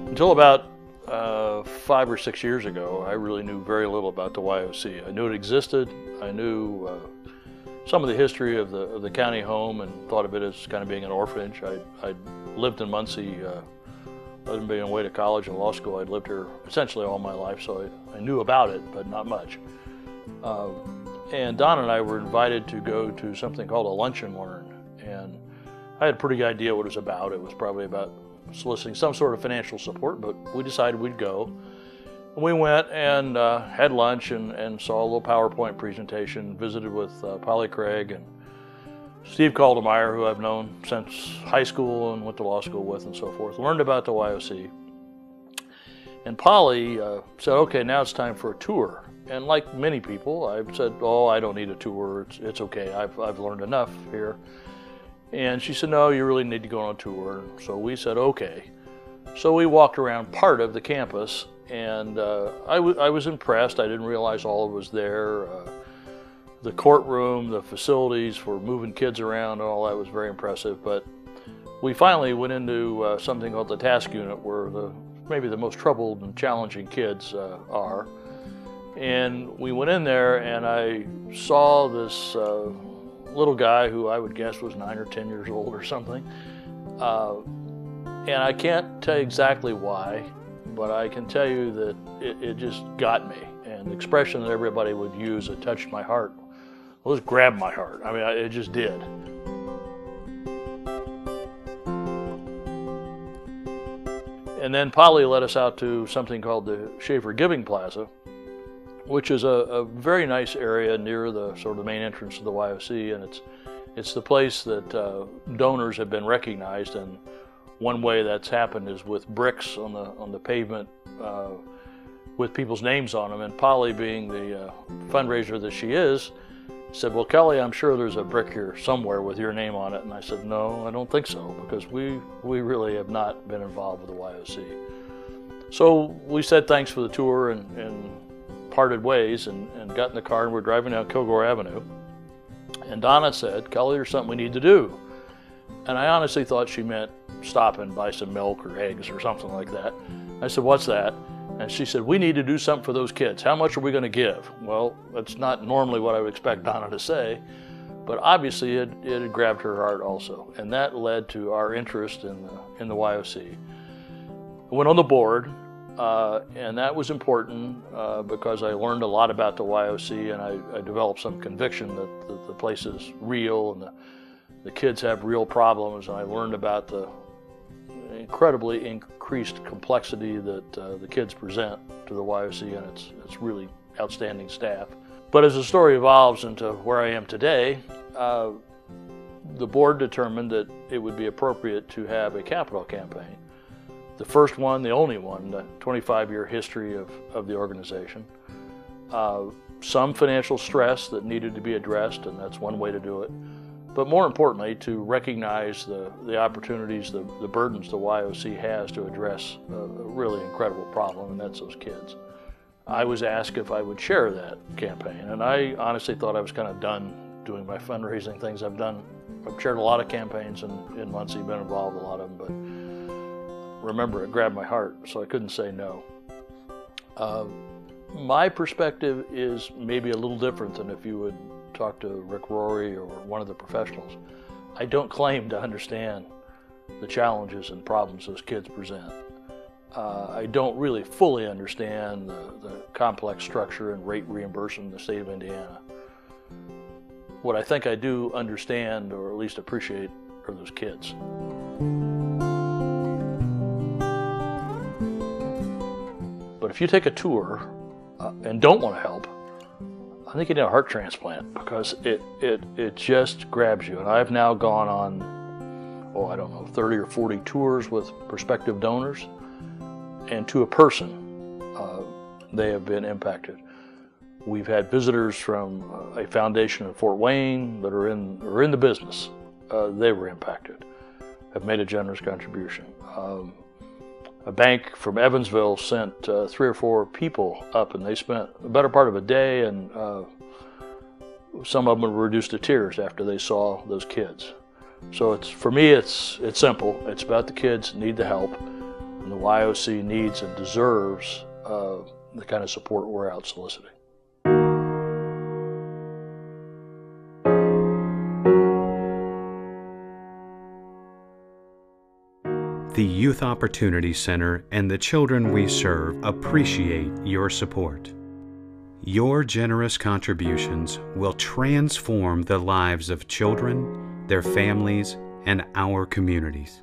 Until about 5 or 6 years ago, I really knew very little about the YOC. I knew it existed. I knew some of the history of the county home and thought of it as kind of being an orphanage. I'd lived in Muncie, other than being away to college and law school. I'd lived here essentially all my life, so I knew about it, but not much. And Don and I were invited to go to something called a lunch and learn, and I had a pretty good idea what it was about. It was probably about soliciting some sort of financial support, but we decided we'd go. And we went and had lunch and saw a little PowerPoint presentation, visited with Polly Craig and Steve Caldemeyer, who I've known since high school and went to law school with and so forth. Learned about the YOC. And Polly said, okay, now it's time for a tour. And like many people, I said, oh, I don't need a tour, it's okay, I've learned enough here. And she said, no, you really need to go on a tour. And so we said, okay. So we walked around part of the campus, and I was impressed. I didn't realize all was there. The courtroom, the facilities for moving kids around, and all that was very impressive. But we finally went into something called the task unit, where maybe the most troubled and challenging kids are. And we went in there, and I saw this little guy who I would guess was 9 or 10 years old or something. And I can't tell you exactly why, but I can tell you that it just got me. And the expression that everybody would use that touched my heart was grabbed my heart. I mean, it just did. And then Polly led us out to something called the Schaefer Giving Plaza, which is a very nice area near the sort of main entrance of the YOC, and it's the place that donors have been recognized. And one way that's happened is with bricks on the pavement with people's names on them. And Polly, being the fundraiser that she is, said, well, Kelly, I'm sure there's a brick here somewhere with your name on it. And I said, no, I don't think so, because we really have not been involved with the YOC. So we said thanks for the tour and parted ways and got in the car, and we're driving down Kilgore Avenue. And Donna said, Kelly, there's something we need to do. And I honestly thought she meant stop and buy some milk or eggs or something like that. I said, what's that? And she said, we need to do something for those kids. How much are we going to give? Well, that's not normally what I would expect Donna to say, but obviously it had grabbed her heart also. And that led to our interest in the YOC. I went on the board. And that was important because I learned a lot about the YOC, and I developed some conviction that the place is real and the kids have real problems. And I learned about the incredibly increased complexity that the kids present to the YOC, and it's really outstanding staff. But as the story evolves into where I am today, the board determined that it would be appropriate to have a capital campaign. The first one, the only one, the 25-year history of the organization. Some financial stress that needed to be addressed, and that's one way to do it. But more importantly, to recognize the opportunities, the burdens the YOC has to address a really incredible problem, and that's those kids. I was asked if I would share that campaign, and I honestly thought I was kind of done doing my fundraising things. I've shared a lot of campaigns in Muncie, been involved in a lot of them, but remember, it grabbed my heart, so I couldn't say no. My perspective is maybe a little different than if you would talk to Rick Rory or one of the professionals. I don't claim to understand the challenges and problems those kids present. I don't really fully understand the complex structure and rate reimbursement in the state of Indiana. What I think I do understand, or at least appreciate, are those kids. But if you take a tour and don't want to help, I think you need a heart transplant, because it just grabs you. And I've now gone on, 30 or 40 tours with prospective donors, and to a person, they have been impacted. We've had visitors from a foundation in Fort Wayne that are in the business. They were impacted, have made a generous contribution. A bank from Evansville sent 3 or 4 people up, and they spent the better part of a day and some of them were reduced to tears after they saw those kids. So for me, it's simple. It's about the kids need the help, and the YOC needs and deserves the kind of support we're out soliciting. The Youth Opportunity Center and the children we serve appreciate your support. Your generous contributions will transform the lives of children, their families, and our communities.